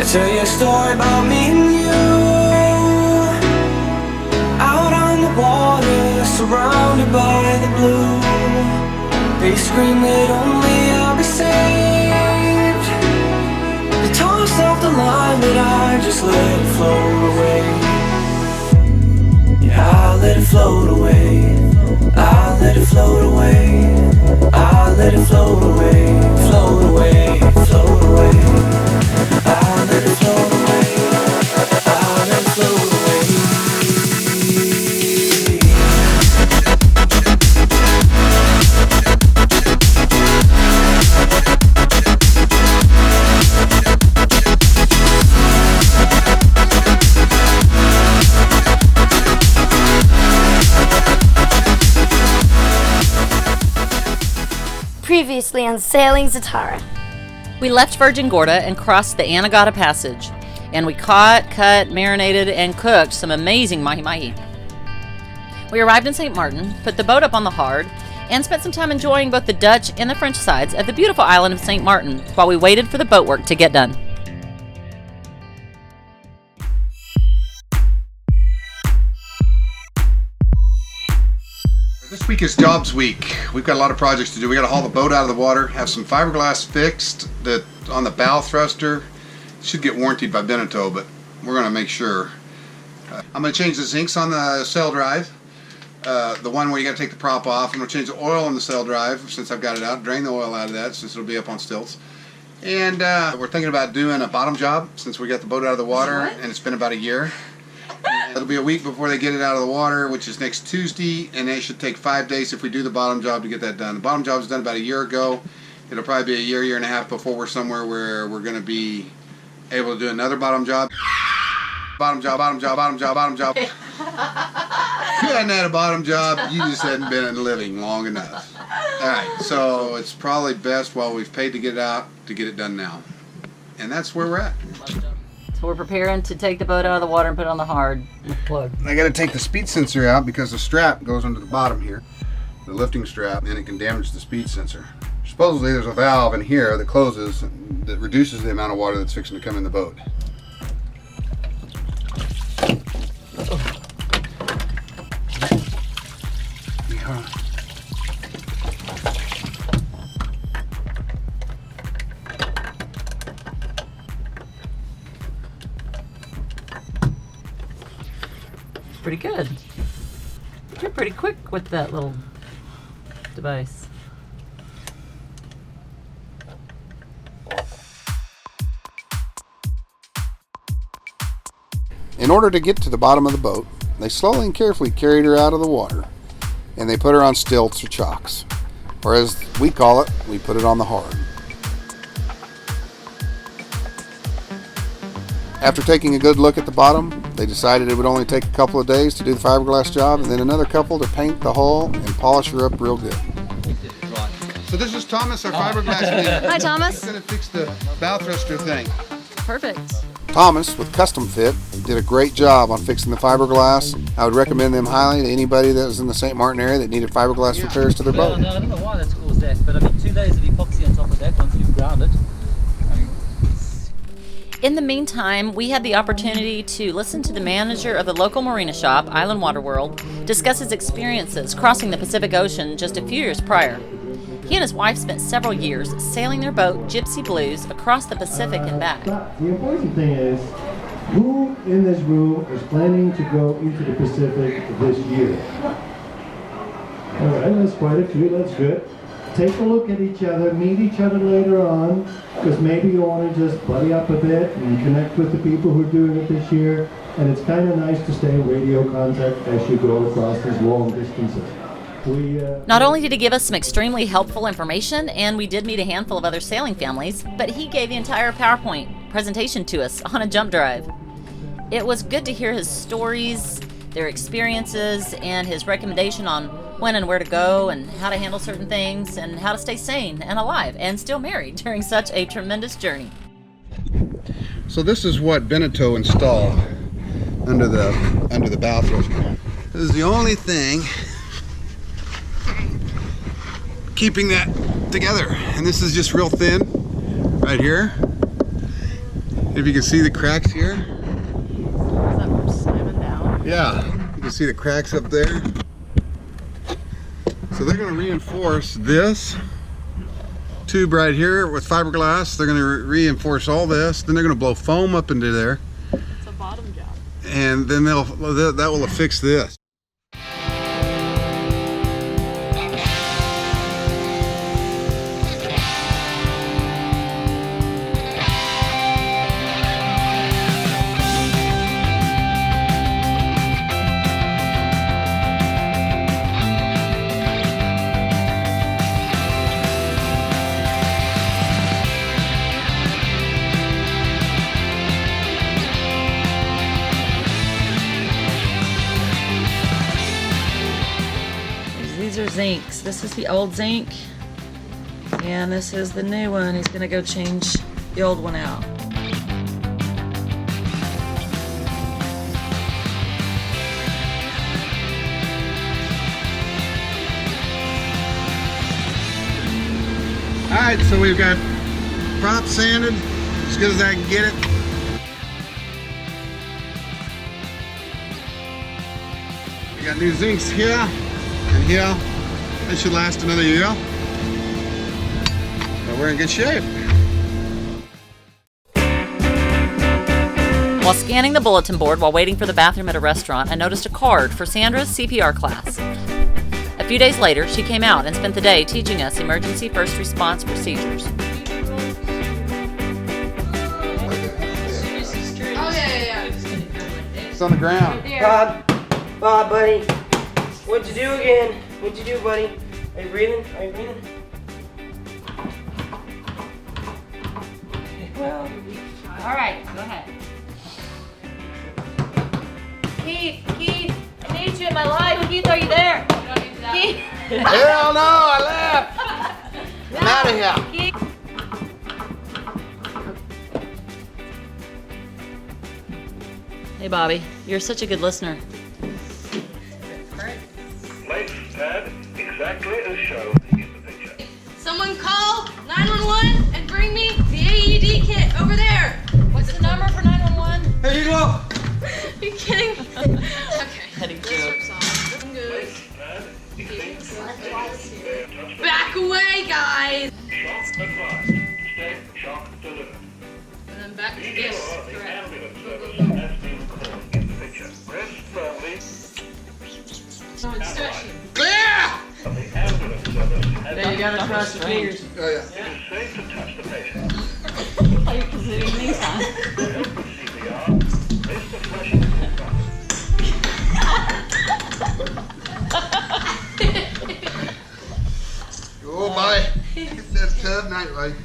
I tell you a story about me and you, out on the water, surrounded by the blue. They scream that only I'll be saved. They toss off the line, but I just let it float away. Yeah, I let it float away. I let it float away. I let it float away. Float away, float away. I let it float away. I let it float away. Previously on Sailing Zatara. We left Virgin Gorda and crossed the Anegada Passage, and we caught, cut, marinated, and cooked some amazing mahi-mahi. We arrived in St. Martin, put the boat up on the hard, and spent some time enjoying both the Dutch and the French sides of the beautiful island of St. Martin while we waited for the boat work to get done. This week is jobs week. We've got a lot of projects to do. We got to haul the boat out of the water, have some fiberglass fixed that on the bow thruster. It should get warranted by Beneteau, but we're going to make sure. I'm going to change the zincs on the sail drive, the one where you got to take the prop off. I'm going to change the oil on the sail drive since I've got it out, drain the oil out of that since it'll be up on stilts. And we're thinking about doing a bottom job since we got the boat out of the water, and it's been about a year. It'll be a week before they get it out of the water, which is next Tuesday, and it should take 5 days if we do the bottom job to get that done. The bottom job was done about a year ago. It'll probably be a year and a half before we're somewhere where we're going to be able to do another bottom job. Bottom job, bottom job, bottom job, bottom job. If you hadn't had a bottom job, you just hadn't been living long enough. All right, so it's probably best while we've paid to get it out to get it done now. And that's where we're at. So we're preparing to take the boat out of the water and put it on the hard plug. I got to take the speed sensor out because the strap goes under the bottom here, the lifting strap, and it can damage the speed sensor. Supposedly there's a valve in here that closes that reduces the amount of water that's fixing to come in the boat. Pretty good. You're pretty quick with that little device. In order to get to the bottom of the boat, they slowly and carefully carried her out of the water, and they put her on stilts or chocks, or as we call it, we put it on the hard. After taking a good look at the bottom, they decided it would only take a couple of days to do the fiberglass job, and then another couple to paint the hull and polish her up real good. So this is Thomas, our fiberglass man. Hi, Thomas. He's going to fix the bow thruster thing. Perfect. Thomas, with Custom Fit, did a great job on fixing the fiberglass. I would recommend them highly to anybody that was in the St. Martin area that needed fiberglass repairs to their boat. No, I don't know why that's caused that, but I mean 2 days of epoxy on top of that once you've ground it. In the meantime, we had the opportunity to listen to the manager of the local marina shop, Island Water World, discuss his experiences crossing the Pacific Ocean just a few years prior. He and his wife spent several years sailing their boat, Gypsy Blues, across the Pacific and back. The important thing is, who in this room is planning to go into the Pacific this year? All right, that's quite a few, that's good. Take a look at each other, meet each other later on, because maybe you want to just buddy up a bit and connect with the people who are doing it this year. And it's kind of nice to stay in radio contact as you go across these long distances. Not only did he give us some extremely helpful information, and we did meet a handful of other sailing families, but he gave the entire PowerPoint presentation to us on a jump drive. It was good to hear his stories, their experiences, and his recommendation on when and where to go and how to handle certain things and how to stay sane and alive and still married during such a tremendous journey. So this is what Beneteau installed under the bow thruster. This is the only thing keeping that together, and this is just real thin right here. If you can see the cracks here. Is that from slamming down? Yeah, you can see the cracks up there. So they're going to reinforce this tube right here with fiberglass. They're going to reinforce all this. Then they're going to blow foam up into there. It's a bottom job. And then that will affix this. These are zincs. This is the old zinc, and this is the new one. He's gonna go change the old one out. Alright, so we've got prop sanded as good as I can get it. We got new zincs here and here. That should last another year. But we're in good shape. While scanning the bulletin board while waiting for the bathroom at a restaurant, I noticed a card for Sandra's CPR class. A few days later, she came out and spent the day teaching us emergency first response procedures. It's on the ground. Bob, buddy. What'd you do again? What'd you do, buddy? Are you breathing? Are you breathing? Well, all right, go ahead. Keith, I need you in my life. Keith, are you there? Keith. Hell no, I left. I'm out of here. Keith. Hey, Bobby, you're such a good listener. Lights pad exactly as shown in the picture. Someone call 911 and bring me the AED kit over there. What's the number for 911? There you go. Are you kidding me? Okay. Heading joke. I'm good. Pad exactly. Back away, guys. Shock advised. Stay shock delivered. And then back to this. The Correct. ambulance service has been called in the picture. Rest firmly. Clear! The ambulance service has There you gotta cross your fingers. Oh yeah. It is safe to touch the patient. Are you considering these, huh? CPR. Raise the flesh and Oh boy. That tub nightlight.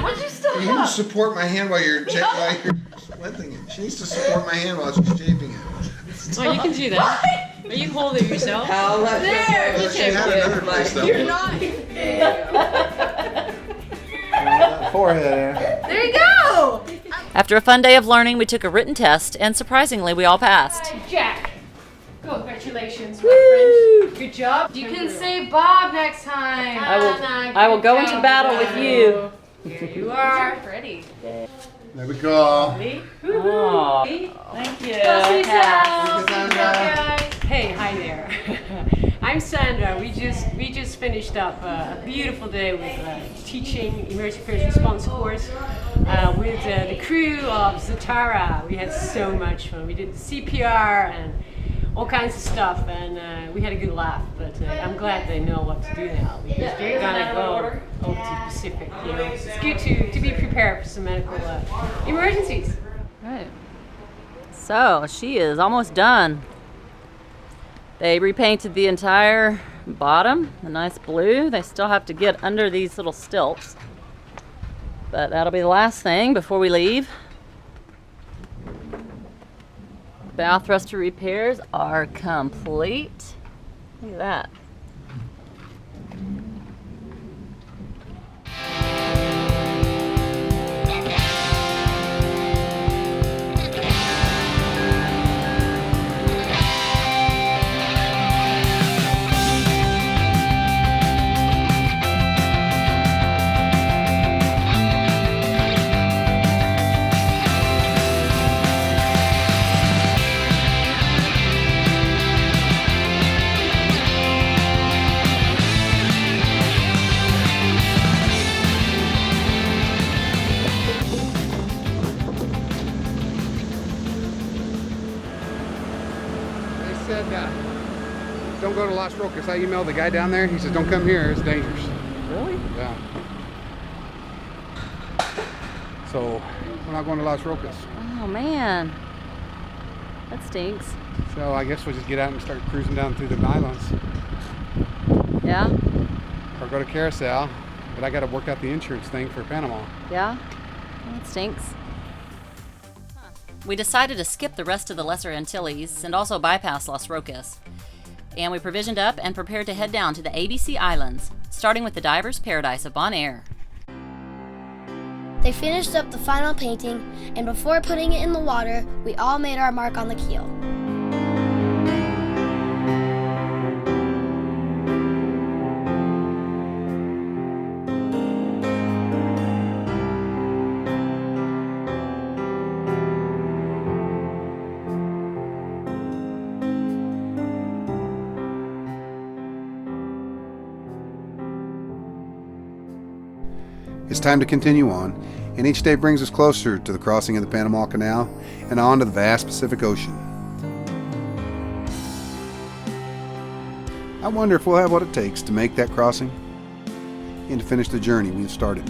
What'd you still You need to support my hand while you're squinting it. She needs to support my hand while she's shaping it. Oh, you can do that. Or you hold it yourself. How left? There! Well, she had another place though. You're not. Forehead. There you go! After a fun day of learning, we took a written test, and surprisingly, we all passed. Jack. Congratulations, my friend. Good job. You can say Bob next time. I will go into battle with you. Here you are. Ready. There we go. Oh, thank you. Hey, hi there. I'm Sandra. We just finished up a beautiful day with teaching emergency first response course with the crew of Zatara. We had so much fun. We did the CPR and all kinds of stuff, and we had a good laugh. But I'm glad they know what to do now because they're gonna go over to the Pacific. You know, it's good to be prepared for some medical emergencies. Right. So she is almost done. They repainted the entire bottom, a nice blue. They still have to get under these little stilts, but that'll be the last thing before we leave. Bow thruster repairs are complete. Look at that. Las Roques. I emailed the guy down there. He says, don't come here. It's dangerous. Really? Yeah. So we're not going to Las Roques. Oh, man. That stinks. So I guess we'll just get out and start cruising down through the islands. Yeah? Or go to Carousel. But I got to work out the insurance thing for Panama. Yeah? Well, that stinks. We decided to skip the rest of the Lesser Antilles and also bypass Las Roques. And we provisioned up and prepared to head down to the ABC Islands, starting with the diver's paradise of Bonaire. They finished up the final painting, and before putting it in the water, we all made our mark on the keel. It's time to continue on, and each day brings us closer to the crossing of the Panama Canal and on to the vast Pacific Ocean. I wonder if we'll have what it takes to make that crossing and to finish the journey we have started.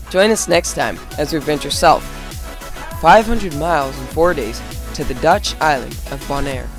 Join us next time as we venture south, 500 miles in 4 days to the Dutch island of Bonaire.